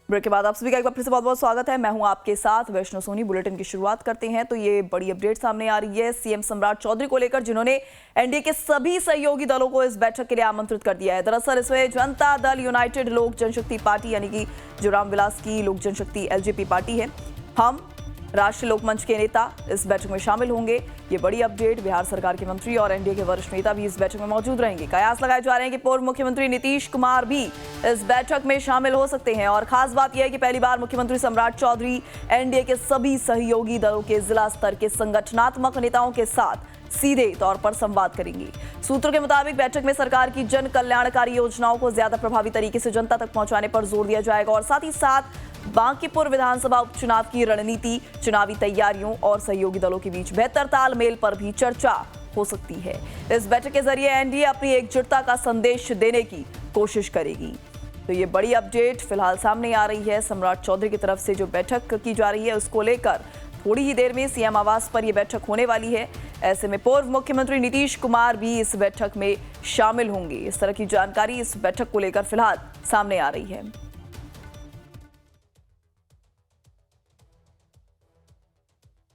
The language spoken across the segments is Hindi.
ब्रेक के बाद आप सभी का एक बार फिर से बहुत बहुत स्वागत है। मैं हूं आपके साथ वैष्णो सोनी। बुलेटिन की शुरुआत करते हैं तो ये बड़ी अपडेट सामने आ रही है सीएम सम्राट चौधरी को लेकर, जिन्होंने एनडीए के सभी सहयोगी दलों को इस बैठक के लिए आमंत्रित कर दिया है। दरअसल इसमें जनता दल यूनाइटेड, लोक जनशक्ति पार्टी यानी कि जो रामविलास की लोक जनशक्ति एलजेपी पार्टी है, हम राष्ट्रीय लोकमंच के नेता इस बैठक में शामिल होंगे। ये बड़ी अपडेट। बिहार सरकार के मंत्री और एनडीए के वरिष्ठ नेता भी इस बैठक में मौजूद रहेंगे। कयास लगाए जा रहे हैं कि पूर्व मुख्यमंत्री नीतीश कुमार भी इस बैठक में शामिल हो सकते हैं। और खास बात यह है कि पहली बार मुख्यमंत्री सम्राट चौधरी एनडीए के सभी सहयोगी दलों के जिला स्तर के संगठनात्मक नेताओं के साथ सीधे तौर पर संवाद करेंगी। सूत्रों के मुताबिक बैठक में सरकार की जन कल्याणकारी योजनाओं को ज्यादा प्रभावी तरीके से जनता तक पहुंचाने पर जोर दिया जाएगा और साथ ही साथ बांकीपुर विधानसभा उपचुनाव की रणनीति, चुनावी तैयारियों और सहयोगी दलों के बीच बेहतर तालमेल पर भी चर्चा हो सकती है। इस बैठक के जरिए एनडीए अपनी एकजुटता का संदेश देने की कोशिश करेगी। तो ये बड़ी अपडेट फिलहाल सामने आ रही है। सम्राट चौधरी की तरफ से जो बैठक की जा रही है उसको लेकर थोड़ी ही देर में सीएम आवास पर यह बैठक होने वाली है। ऐसे में पूर्व मुख्यमंत्री नीतीश कुमार भी इस बैठक में शामिल होंगे। इस तरह की जानकारी इस बैठक को लेकर फिलहाल सामने आ रही है।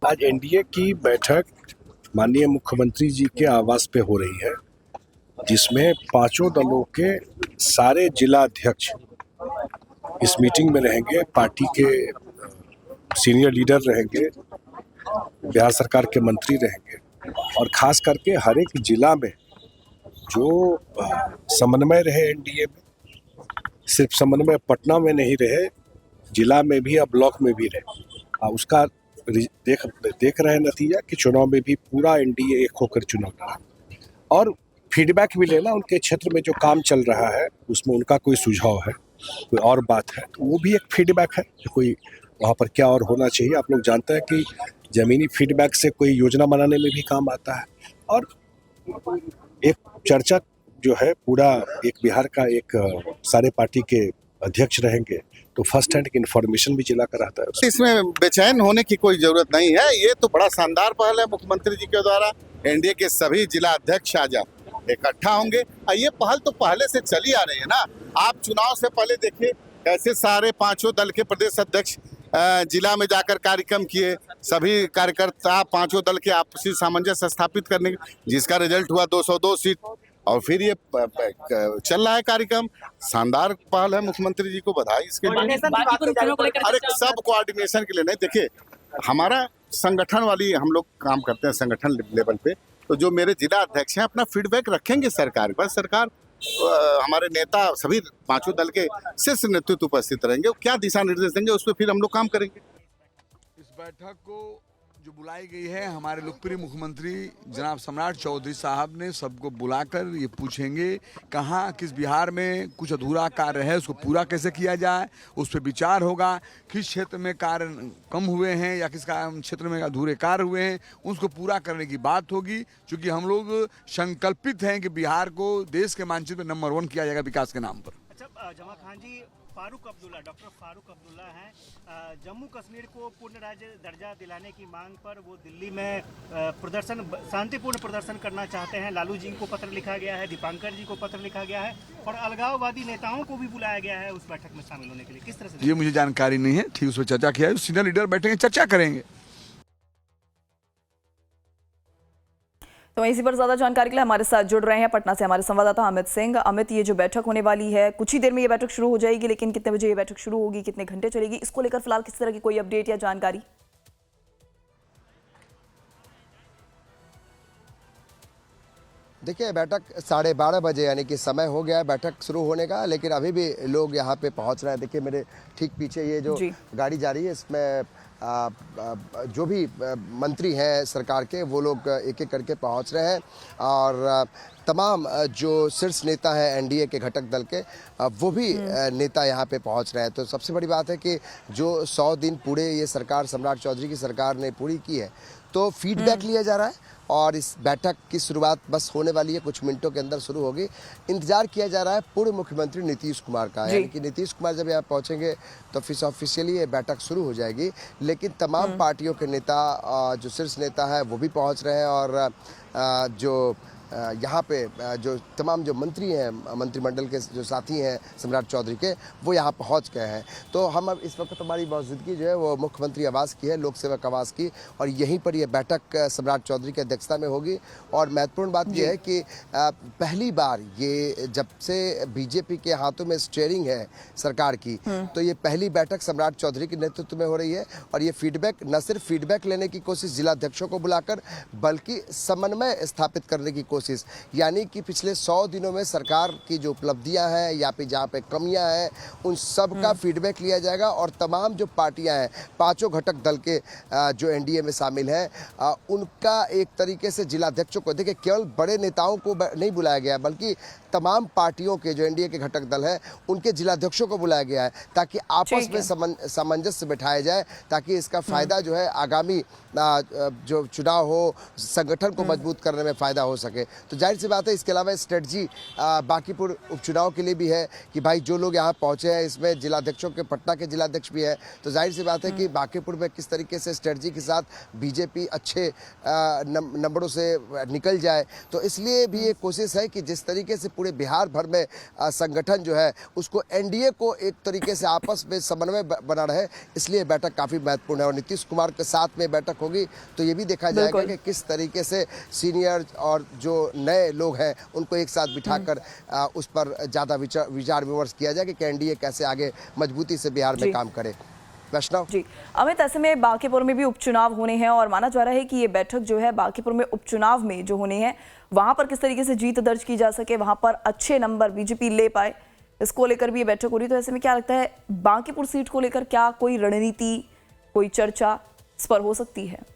आज एनडीए की बैठक माननीय मुख्यमंत्री जी के आवास पे हो रही है, जिसमें पांचों दलों के सारे जिला अध्यक्ष इस मीटिंग में रहेंगे। पार्टी के सीनियर लीडर रहेंगे, बिहार सरकार के मंत्री रहेंगे और खास करके हर एक जिला में जो समन्वय रहे एनडीए में, सिर्फ समन्वय पटना में नहीं रहे, जिला में भी या ब्लॉक में भी रहे। उसका देख रहे हैं नतीजा कि चुनाव में भी पूरा एनडीए एक होकर चुनाव लड़ा और फीडबैक भी लेना, उनके क्षेत्र में जो काम चल रहा है उसमें उनका कोई सुझाव है, कोई और बात है, तो वो भी एक फीडबैक है कि कोई वहाँ पर क्या और होना चाहिए। आप लोग जानते हैं कि जमीनी फीडबैक से कोई योजना बनाने में भी काम आता है और एक चर्चा जो है पूरा एक बिहार का एक सारे पार्टी के अध्यक्ष रहेंगे तो फर्स्ट हैंड इन्फॉर्मेशन भी जिला का रहता है। इसमें बेचैन होने की कोई जरूरत नहीं है। ये तो बड़ा शानदार पहल है मुख्यमंत्री जी के द्वारा। एनडीए के सभी जिला अध्यक्ष आज इकट्ठा होंगे और ये पहल तो पहले से चली आ रही है ना। आप चुनाव से पहले देखिए कैसे सारे पांचों दल के प्रदेश अध्यक्ष जिला में जाकर कार्यक्रम किए। सभी कार्यकर्ता पांचों दल के आपसी सामंजस्य स्थापित करने, जिसका रिजल्ट हुआ 202 सीट और फिर ये चल रहा है कार्यक्रम। शानदार पहल है, मुख्यमंत्री जी को बधाई इसके लिए। अरे सब कोऑर्डिनेशन के लिए नहीं, देखिए हमारा संगठन वाली हम लोग काम करते हैं संगठन लेवल पे, तो जो मेरे जिला अध्यक्ष हैं अपना फीडबैक रखेंगे सरकार पर। सरकार हमारे नेता सभी पांचों दल के शीर्ष नेतृत्व उपस्थित रहेंगे, क्या दिशा निर्देश देंगे उस पर फिर हम लोग काम करेंगे। इस बैठक को जो बुलाई गई है, हमारे लोकप्रिय मुख्यमंत्री जनाब सम्राट चौधरी साहब ने सबको बुलाकर ये पूछेंगे कहाँ किस बिहार में कुछ अधूरा कार्य है, उसको पूरा कैसे किया जाए, उस पर विचार होगा। किस क्षेत्र में कार्य कम हुए हैं या किस क्षेत्र में अधूरे कार्य हुए हैं, उसको पूरा करने की बात होगी। क्योंकि हम लोग संकल्पित हैं कि बिहार को देश के मानचित्र पर नंबर 1 किया जाएगा विकास के नाम पर। अच्छा जमा खान जी, डॉक्टर फारूक अब्दुल्ला हैं, जम्मू कश्मीर को पूर्ण राज्य दर्जा दिलाने की मांग पर वो दिल्ली में शांतिपूर्ण प्रदर्शन करना चाहते हैं। लालू जी को पत्र लिखा गया है, दीपांकर जी को पत्र लिखा गया है और अलगाववादी नेताओं को भी बुलाया गया है उस बैठक में शामिल होने के लिए। किस तरह से? ये मुझे जानकारी नहीं है, ठीक उस पर चर्चा किया है, सीनियर लीडर बैठेंगे, चर्चा करेंगे। तो इसी पर ज्यादा जानकारी के लिए हमारे साथ जुड़ रहे हैं पटना से हमारे संवाददाता अमित सिंह। अमित, ये जो बैठक होने वाली है कुछ ही देर में ये बैठक शुरू हो जाएगी, लेकिन कितने बजे ये बैठक शुरू होगी, कितने घंटे चलेगी, इसको लेकर फिलहाल किस तरह की कोई अपडेट या जानकारी? देखिए बैठक 12:30 बजे यानी कि समय हो गया है बैठक शुरू होने का, लेकिन अभी भी लोग यहाँ पे पहुँच रहे हैं। देखिए मेरे ठीक पीछे ये जो गाड़ी जा रही है इसमें जो भी मंत्री हैं सरकार के वो लोग एक एक करके पहुँच रहे हैं और तमाम जो शीर्ष नेता हैं एनडीए के घटक दल के वो भी नेता यहाँ पे पहुँच रहे हैं। तो सबसे बड़ी बात है कि जो 100 दिन पूरे ये सरकार सम्राट चौधरी की सरकार ने पूरी की है, तो फीडबैक लिया जा रहा है और इस बैठक की शुरुआत बस होने वाली है, कुछ मिनटों के अंदर शुरू होगी। इंतजार किया जा रहा है पूर्व मुख्यमंत्री नीतीश कुमार का, यानी कि नीतीश कुमार जब यहाँ पहुँचेंगे तो फिर ऑफिशियली ये बैठक शुरू हो जाएगी। लेकिन तमाम पार्टियों के नेता जो शीर्ष नेता है वो भी पहुँच रहे हैं और जो यहाँ पे जो तमाम जो मंत्री हैं, मंत्रिमंडल के जो साथी हैं सम्राट चौधरी के, वो यहाँ पहुँच गए हैं। तो हम अब इस वक्त हमारी मौजूदगी जो है वो मुख्यमंत्री आवास की है, लोक सेवक आवास की, और यहीं पर ये बैठक सम्राट चौधरी की अध्यक्षता में होगी। और महत्वपूर्ण बात यह है कि पहली बार ये जब से बीजेपी के हाथों में स्टीयरिंग है सरकार की, तो ये पहली बैठक सम्राट चौधरी के नेतृत्व में हो रही है। और ये फीडबैक, न सिर्फ फीडबैक लेने की कोशिश जिलाध्यक्षों को बुलाकर, बल्कि समन्वय स्थापित करने की कोशिश, यानी कि पिछले 100 दिनों में सरकार की जो उपलब्धियां हैं या फिर जहाँ पे कमियां हैं, उन सब का फीडबैक लिया जाएगा। और तमाम जो पार्टियां हैं, पांचों घटक दल के जो एनडीए में शामिल हैं, उनका एक तरीके से जिलाध्यक्षों को, देखिए केवल बड़े नेताओं को नहीं बुलाया गया, बल्कि तमाम पार्टियों के जो एनडीए के घटक दल हैं उनके जिलाध्यक्षों को बुलाया गया है, ताकि आपस में सामंजस्य बिठाया जाए, ताकि इसका फायदा जो है आगामी जो चुनाव हो, संगठन को मजबूत करने में फायदा हो सके। तो जाहिर सी बात है, इसके अलावा स्ट्रेटजी बांकीपुर उपचुनाव के लिए भी है कि भाई जो लोग यहाँ पहुँचे हैं, इसमें जिलाध्यक्षों के, पटना के जिलाध्यक्ष भी है, तो जाहिर सी बात है कि बांकीपुर में किस तरीके से स्ट्रेटजी के साथ बीजेपी अच्छे नंबरों से निकल जाए। तो इसलिए भी ये कोशिश है कि जिस तरीके से पूरे बिहार भर में संगठन जो है उसको एनडीए को एक तरीके से आपस में समन्वय बना रहे, इसलिए बैठक काफ़ी महत्वपूर्ण है। और नीतीश कुमार के साथ में बैठक होगी, तो ये भी देखा जाएगा कि किस तरीके से सीनियर और जो नए लोग हैं उनको एक साथ बिठाकर उस पर ज़्यादा विचार विमर्श किया जाए कि एनडीए कैसे आगे मजबूती से बिहार में काम करे। वैष्णव जी, अमित, ऐसे में बांकीपुर में भी उपचुनाव होने हैं और माना जा रहा है कि ये बैठक जो है बांकीपुर में उपचुनाव में जो होने हैं, वहां पर किस तरीके से जीत दर्ज की जा सके, वहां पर अच्छे नंबर बीजेपी ले पाए, इसको लेकर भी ये बैठक हो रही। तो ऐसे में क्या लगता है, बांकीपुर सीट को लेकर क्या कोई रणनीति, कोई चर्चा इस पर हो सकती है?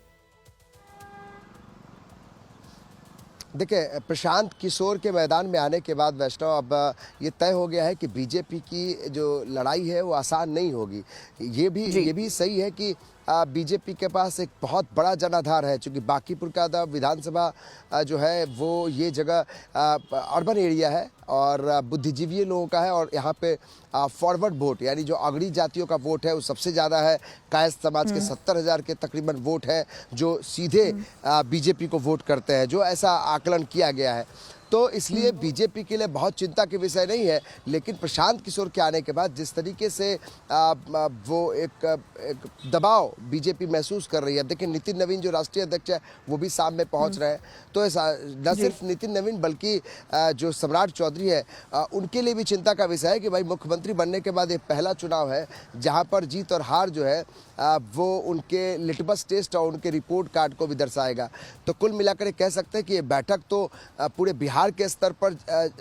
देखिए, प्रशांत किशोर के मैदान में आने के बाद वैष्णव अब ये तय हो गया है कि बीजेपी की जो लड़ाई है वो आसान नहीं होगी। ये भी सही है कि बीजेपी के पास एक बहुत बड़ा जनाधार है, क्योंकि बांकीपुर का विधानसभा जो है वो ये जगह अर्बन एरिया है और बुद्धिजीवी लोगों का है, और यहाँ पे फॉरवर्ड वोट, यानी जो अगड़ी जातियों का वोट है वो सबसे ज़्यादा है। कायस्थ समाज के 70,000 के तकरीबन वोट है जो सीधे बीजेपी को वोट करते हैं, जो ऐसा आकलन किया गया है। तो इसलिए बीजेपी के लिए बहुत चिंता के विषय नहीं है। लेकिन प्रशांत किशोर के आने के बाद जिस तरीके से वो एक दबाव बीजेपी महसूस कर रही है, देखिए नितिन नवीन जो राष्ट्रीय अध्यक्ष है वो भी सामने में पहुंच रहे हैं, तो ऐसा न सिर्फ नितिन नवीन बल्कि जो सम्राट चौधरी है उनके लिए भी चिंता का विषय है कि भाई मुख्यमंत्री बनने के बाद ये पहला चुनाव है जहाँ पर जीत और हार जो है वो उनके लिटमस टेस्ट और उनके रिपोर्ट कार्ड को भी दर्शाएगा। तो कुल मिलाकर कह सकते हैं कि ये बैठक तो पूरे बिहार के स्तर पर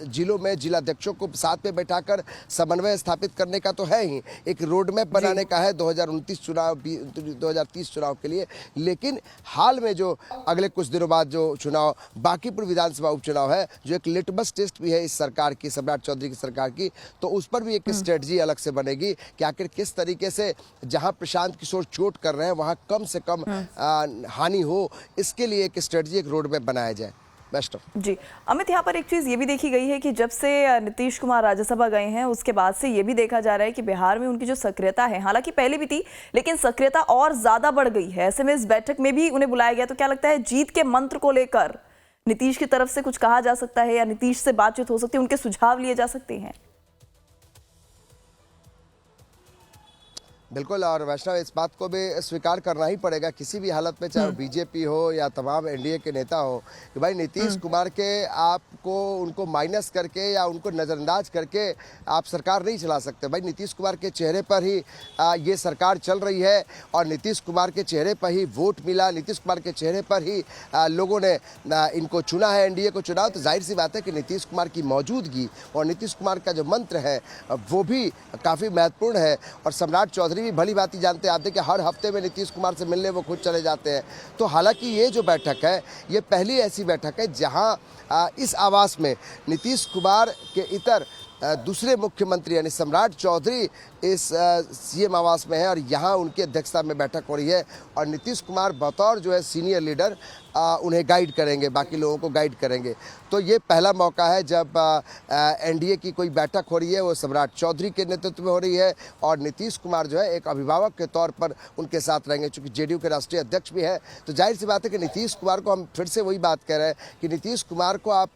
जिलों में जिलाध्यक्षों को साथ में बैठाकर समन्वय स्थापित करने का तो है ही, एक रोड मैप बनाने का है 2030 चुनाव के लिए। लेकिन हाल में जो अगले कुछ दिनों बाद जो चुनाव बांकीपुर विधानसभा उपचुनाव है, जो एक लिटमस टेस्ट भी है इस सरकार की, सम्राट चौधरी की सरकार की, तो उस पर भी एक स्ट्रेटजी अलग से बनेगी कि आखिर किस तरीके से जहां प्रशांत किशोर चोट कर रहे हैं वहां कम से कम हानि हो, इसके लिए एक स्ट्रेटजी, एक रोड मैप बनाया जाए। जी अमित, यहाँ पर एक चीज ये भी देखी गई है कि जब से नीतीश कुमार राज्यसभा गए हैं उसके बाद से ये भी देखा जा रहा है कि बिहार में उनकी जो सक्रियता है, हालांकि पहले भी थी लेकिन सक्रियता और ज्यादा बढ़ गई है। ऐसे में इस बैठक में भी उन्हें बुलाया गया, तो क्या लगता है जीत के मंत्र को लेकर नीतीश की तरफ से कुछ कहा जा सकता है या नीतीश से बातचीत हो सकती है, उनके सुझाव लिए जा सकते हैं? बिल्कुल, और वैष्णव इस बात को भी स्वीकार करना ही पड़ेगा किसी भी हालत में, चाहे बीजेपी हो या तमाम एनडीए के नेता हो, कि भाई नीतीश कुमार के आपको उनको माइनस करके या उनको नज़रअंदाज करके आप सरकार नहीं चला सकते। भाई नीतीश कुमार के चेहरे पर ही ये सरकार चल रही है और नीतीश कुमार के चेहरे पर ही वोट मिला, नीतीश कुमार के चेहरे पर ही लोगों ने इनको चुना है, एनडीए को चुना। तो जाहिर सी बात है कि नीतीश कुमार की मौजूदगी और नीतीश कुमार का जो मंत्र है वो भी काफ़ी महत्वपूर्ण है। और सम्राट चौधरी भी भली बात ही जानते हैं, आप देखिए हर हफ्ते में नीतीश कुमार से मिलने वो खुद चले जाते हैं। तो हालांकि ये जो बैठक है ये पहली ऐसी बैठक है जहां इस आवास में नीतीश कुमार के इतर दूसरे मुख्यमंत्री यानी सम्राट चौधरी इस सीएम आवास में है और यहाँ उनकी अध्यक्षता में बैठक हो रही है और नीतीश कुमार बतौर जो है सीनियर लीडर उन्हें गाइड करेंगे, बाकी लोगों को गाइड करेंगे। तो ये पहला मौका है जब एनडीए की कोई बैठक हो रही है, वो सम्राट चौधरी के नेतृत्व में हो रही है और नीतीश कुमार जो है एक अभिभावक के तौर पर उनके साथ रहेंगे। चूँकि जेडीयू के राष्ट्रीय अध्यक्ष भी है, तो जाहिर सी बात है कि नीतीश कुमार को हम फिर से वही बात कह रहे हैं कि नीतीश कुमार को आप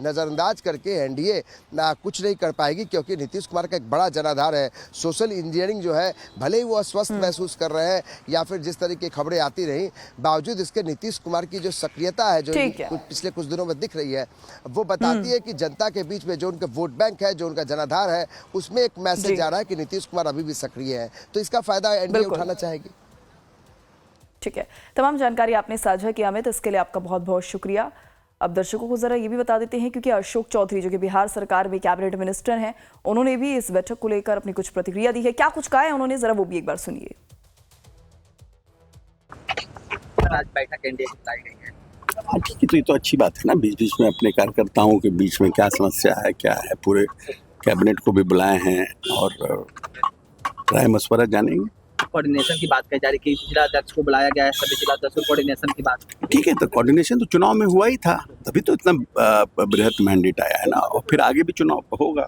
नज़रअंदाज करके एनडीए कुछ नहीं कर पाएगी, क्योंकि नीतीश कुमार का एक बड़ा जनाधार है। सोशल इंजीनियरिंग जो है, भले ही वो अस्वस्थ महसूस कर रहे हैं या फिर जिस तरह की खबरें आती रहीं, बावजूद इसके नीतीश कुमार की जो सक्रियता है, जो पिछले कुछ दिनों में दिख रही है, वो बताती है कि जनता के बीच में जो उनका वोट बैंक है, जो उनका जनाधार है, उसमें एक मैसेज आ रहा है कि नीतीश कुमार अभी भी सक्रिय है। तो इसका फायदा एनडीए उठाना चाहेगी। ठीक है, तमाम जानकारी आपने साझा की अमित, इसके लिए आपका बहुत बहुत शुक्रिया। अब दर्शकों को जरा ये भी बता देते हैं, क्योंकि अशोक चौधरी जो कि बिहार सरकार में कैबिनेट मिनिस्टर हैं, उन्होंने भी इस बैठक को लेकर अपनी कुछ प्रतिक्रिया दी है। क्या कुछ कहा है उन्होंने, जरा वो भी एक बार सुनिए। आज बैठक एनडीए की बुलाई गई है। हाँ ठीक है, तो ये तो अच्छी बात है ना। बीच बीच में अपने कार्यकर्ताओं के बीच में क्या समस्या है, क्या है, पूरे कैबिनेट को भी बुलाए हैं और राय मशवरा जानेंगे। कोऑर्डिनेशन की बात कही जा रही है कि जिला अध्यक्ष को बुलाया गया है, सभी जिला अध्यक्ष को कोऑर्डिनेशन की बात। ठीक है, तो कोऑर्डिनेशन तो चुनाव में हुआ ही था, तभी तो इतना बृहत मैंडेट आया है ना, और फिर आगे भी चुनाव होगा।